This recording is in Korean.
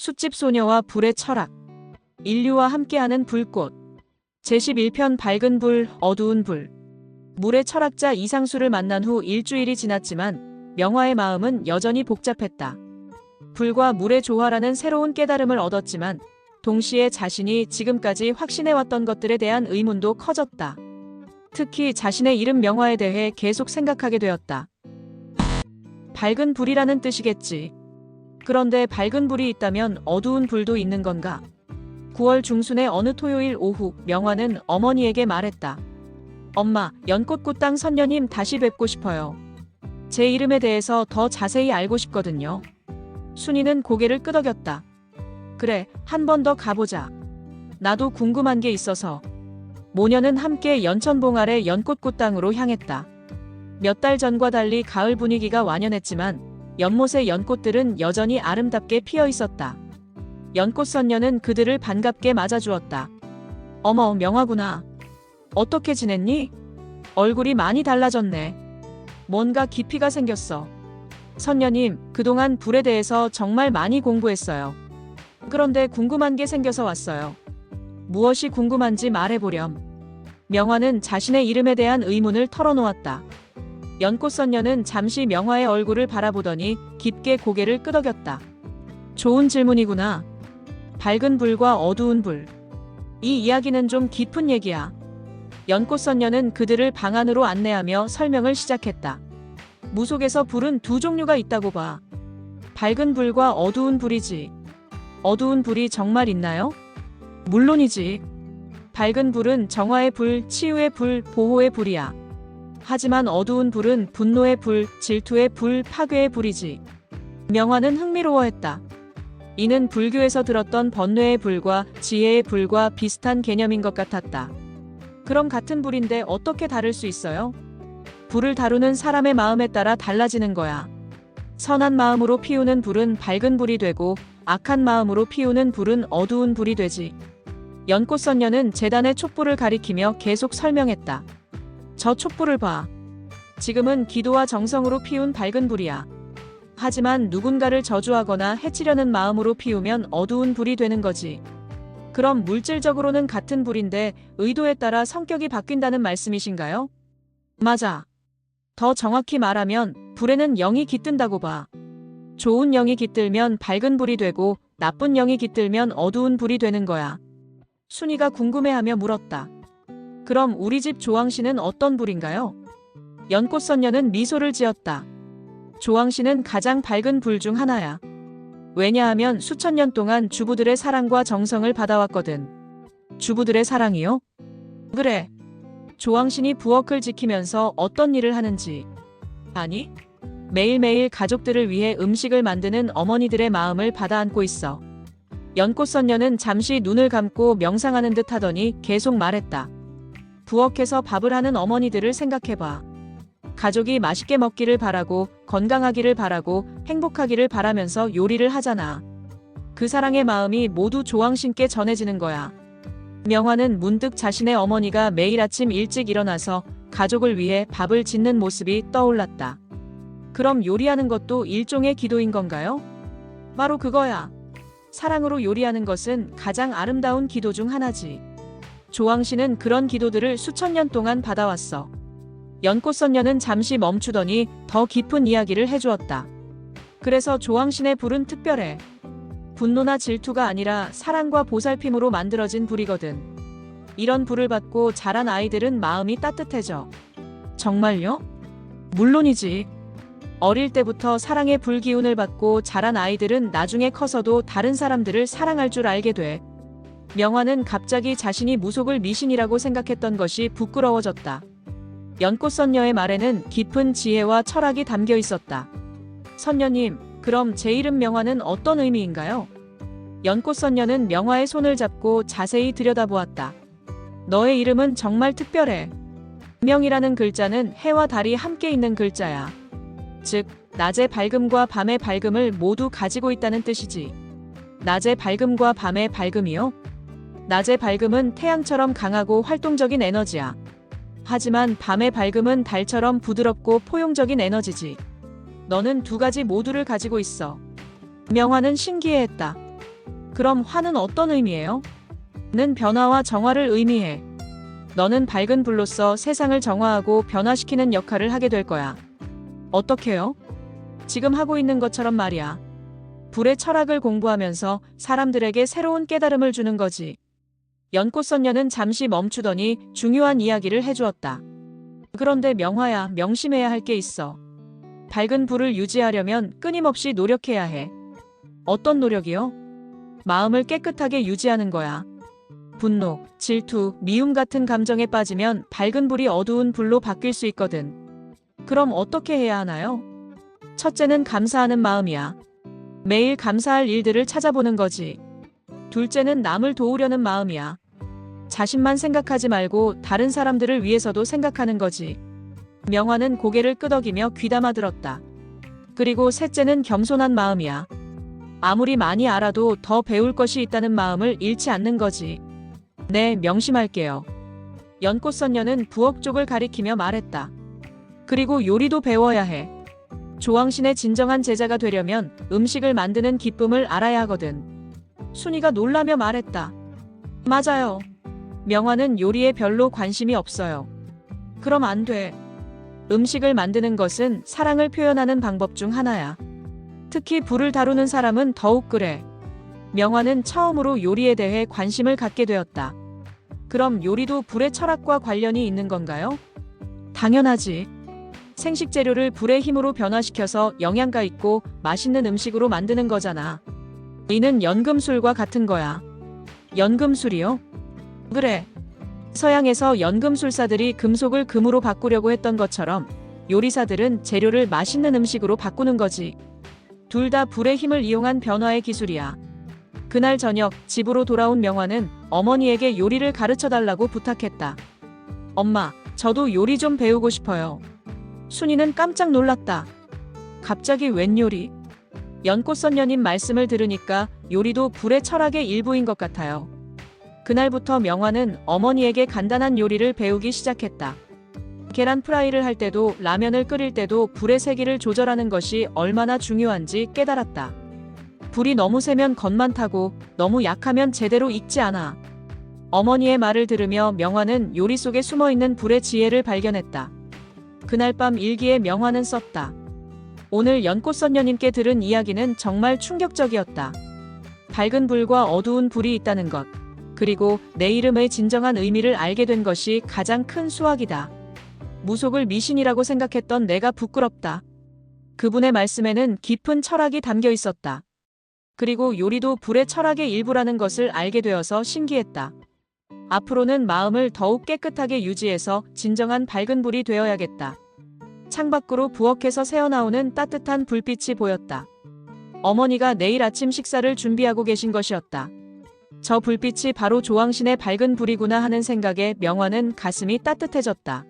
숫집 소녀와 불의 철학. 인류와 함께하는 불꽃. 제11편 밝은 불, 어두운 불. 물의 철학자 이상수를 만난 후 일주일이 지났지만 명화의 마음은 여전히 복잡했다. 불과 물의 조화라는 새로운 깨달음을 얻었지만 동시에 자신이 지금까지 확신해왔던 것들에 대한 의문도 커졌다. 특히 자신의 이름 명화에 대해 계속 생각하게 되었다. 밝은 불이라는 뜻이겠지. 그런데 밝은 불이 있다면 어두운 불도 있는 건가? 9월 중순의 어느 토요일 오후, 명화는 어머니에게 말했다. 엄마, 연꽃꽃당 선녀님 다시 뵙고 싶어요. 제 이름에 대해서 더 자세히 알고 싶거든요. 순이는 고개를 끄덕였다. 그래, 한 번 더 가보자. 나도 궁금한 게 있어서. 모녀는 함께 연천봉 아래 연꽃꽃당으로 향했다. 몇 달 전과 달리 가을 분위기가 완연했지만 연못의 연꽃들은 여전히 아름답게 피어 있었다. 연꽃선녀는 그들을 반갑게 맞아주었다. 어머, 명화구나. 어떻게 지냈니? 얼굴이 많이 달라졌네. 뭔가 깊이가 생겼어. 선녀님, 그동안 불에 대해서 정말 많이 공부했어요. 그런데 궁금한 게 생겨서 왔어요. 무엇이 궁금한지 말해보렴. 명화는 자신의 이름에 대한 의문을 털어놓았다. 연꽃선녀는 잠시 명화의 얼굴을 바라보더니 깊게 고개를 끄덕였다. 좋은 질문이구나. 밝은 불과 어두운 불. 이 이야기는 좀 깊은 얘기야. 연꽃선녀는 그들을 방 안으로 안내하며 설명을 시작했다. 무속에서 불은 두 종류가 있다고 봐. 밝은 불과 어두운 불이지. 어두운 불이 정말 있나요? 물론이지. 밝은 불은 정화의 불, 치유의 불, 보호의 불이야. 하지만 어두운 불은 분노의 불, 질투의 불, 파괴의 불이지. 명화는 흥미로워했다. 이는 불교에서 들었던 번뇌의 불과 지혜의 불과 비슷한 개념인 것 같았다. 그럼 같은 불인데 어떻게 다를 수 있어요? 불을 다루는 사람의 마음에 따라 달라지는 거야. 선한 마음으로 피우는 불은 밝은 불이 되고 악한 마음으로 피우는 불은 어두운 불이 되지. 연꽃선녀는 재단의 촛불을 가리키며 계속 설명했다. 저 촛불을 봐. 지금은 기도와 정성으로 피운 밝은 불이야. 하지만 누군가를 저주하거나 해치려는 마음으로 피우면 어두운 불이 되는 거지. 그럼 물질적으로는 같은 불인데 의도에 따라 성격이 바뀐다는 말씀이신가요? 맞아. 더 정확히 말하면 불에는 영이 깃든다고 봐. 좋은 영이 깃들면 밝은 불이 되고 나쁜 영이 깃들면 어두운 불이 되는 거야. 순이가 궁금해하며 물었다. 그럼 우리 집 조왕씨는 어떤 불인가요? 연꽃선녀는 미소를 지었다. 조왕씨는 가장 밝은 불 중 하나야. 왜냐하면 수천 년 동안 주부들의 사랑과 정성을 받아왔거든. 주부들의 사랑이요? 그래. 조왕신이 부엌을 지키면서 어떤 일을 하는지. 아니, 매일매일 가족들을 위해 음식을 만드는 어머니들의 마음을 받아안고 있어. 연꽃선녀는 잠시 눈을 감고 명상하는 듯 하더니 계속 말했다. 부엌에서 밥을 하는 어머니들을 생각해봐. 가족이 맛있게 먹기를 바라고 건강하기를 바라고 행복하기를 바라면서 요리를 하잖아. 그 사랑의 마음이 모두 조왕신께 전해지는 거야. 명화는 문득 자신의 어머니가 매일 아침 일찍 일어나서 가족을 위해 밥을 짓는 모습이 떠올랐다. 그럼 요리하는 것도 일종의 기도인 건가요? 바로 그거야. 사랑으로 요리하는 것은 가장 아름다운 기도 중 하나지. 조왕신은 그런 기도들을 수천 년 동안 받아왔어. 연꽃선녀는 잠시 멈추더니 더 깊은 이야기를 해주었다. 그래서 조왕신의 불은 특별해. 분노나 질투가 아니라 사랑과 보살핌으로 만들어진 불이거든. 이런 불을 받고 자란 아이들은 마음이 따뜻해져. 정말요? 물론이지. 어릴 때부터 사랑의 불 기운을 받고 자란 아이들은 나중에 커서도 다른 사람들을 사랑할 줄 알게 돼. 명화는 갑자기 자신이 무속을 미신이라고 생각했던 것이 부끄러워졌다. 연꽃선녀의 말에는 깊은 지혜와 철학이 담겨 있었다. 선녀님, 그럼 제 이름 명화는 어떤 의미인가요? 연꽃선녀는 명화의 손을 잡고 자세히 들여다보았다. 너의 이름은 정말 특별해. 명이라는 글자는 해와 달이 함께 있는 글자야. 즉, 낮의 밝음과 밤의 밝음을 모두 가지고 있다는 뜻이지. 낮의 밝음과 밤의 밝음이요? 낮의 밝음은 태양처럼 강하고 활동적인 에너지야. 하지만 밤의 밝음은 달처럼 부드럽고 포용적인 에너지지. 너는 두 가지 모두를 가지고 있어. 명화는 신기해했다. 그럼 화는 어떤 의미예요? 는 변화와 정화를 의미해. 너는 밝은 불로서 세상을 정화하고 변화시키는 역할을 하게 될 거야. 어떻게요? 지금 하고 있는 것처럼 말이야. 불의 철학을 공부하면서 사람들에게 새로운 깨달음을 주는 거지. 연꽃선녀는 잠시 멈추더니 중요한 이야기를 해주었다. 그런데 명화야, 명심해야 할 게 있어. 밝은 불을 유지하려면 끊임없이 노력해야 해. 어떤 노력이요? 마음을 깨끗하게 유지하는 거야. 분노, 질투, 미움 같은 감정에 빠지면 밝은 불이 어두운 불로 바뀔 수 있거든. 그럼 어떻게 해야 하나요? 첫째는 감사하는 마음이야. 매일 감사할 일들을 찾아보는 거지. 둘째는 남을 도우려는 마음이야. 자신만 생각하지 말고 다른 사람들을 위해서도 생각하는 거지. 명화는 고개를 끄덕이며 귀담아 들었다. 그리고 셋째는 겸손한 마음이야. 아무리 많이 알아도 더 배울 것이 있다는 마음을 잃지 않는 거지. 네, 명심할게요. 연꽃선녀는 부엌 쪽을 가리키며 말했다. 그리고 요리도 배워야 해. 조왕신의 진정한 제자가 되려면 음식을 만드는 기쁨을 알아야 하거든. 순이가 놀라며 말했다. 맞아요. 명화는 요리에 별로 관심이 없어요. 그럼 안 돼. 음식을 만드는 것은 사랑을 표현하는 방법 중 하나야. 특히 불을 다루는 사람은 더욱 그래. 명화는 처음으로 요리에 대해 관심을 갖게 되었다. 그럼 요리도 불의 철학과 관련이 있는 건가요? 당연하지. 생식 재료를 불의 힘으로 변화시켜서 영양가 있고 맛있는 음식으로 만드는 거잖아. 이는 연금술과 같은 거야. 연금술이요? 그래. 서양에서 연금술사들이 금속을 금으로 바꾸려고 했던 것처럼 요리사들은 재료를 맛있는 음식으로 바꾸는 거지. 둘 다 불의 힘을 이용한 변화의 기술이야. 그날 저녁 집으로 돌아온 명화는 어머니에게 요리를 가르쳐달라고 부탁했다. 엄마, 저도 요리 좀 배우고 싶어요. 순이는 깜짝 놀랐다. 갑자기 웬 요리? 연꽃선녀님 말씀을 들으니까 요리도 불의 철학의 일부인 것 같아요. 그날부터 명화는 어머니에게 간단한 요리를 배우기 시작했다. 계란 프라이를 할 때도 라면을 끓일 때도 불의 세기를 조절하는 것이 얼마나 중요한지 깨달았다. 불이 너무 세면 겉만 타고 너무 약하면 제대로 익지 않아. 어머니의 말을 들으며 명화는 요리 속에 숨어있는 불의 지혜를 발견했다. 그날 밤 일기에 명화는 썼다. 오늘 연꽃선녀님께 들은 이야기는 정말 충격적이었다. 밝은 불과 어두운 불이 있다는 것. 그리고 내 이름의 진정한 의미를 알게 된 것이 가장 큰 수확이다. 무속을 미신이라고 생각했던 내가 부끄럽다. 그분의 말씀에는 깊은 철학이 담겨 있었다. 그리고 요리도 불의 철학의 일부라는 것을 알게 되어서 신기했다. 앞으로는 마음을 더욱 깨끗하게 유지해서 진정한 밝은 불이 되어야겠다. 창밖으로 부엌에서 새어나오는 따뜻한 불빛이 보였다. 어머니가 내일 아침 식사를 준비하고 계신 것이었다. 저 불빛이 바로 조왕신의 밝은 불이구나 하는 생각에 명화는 가슴이 따뜻해졌다.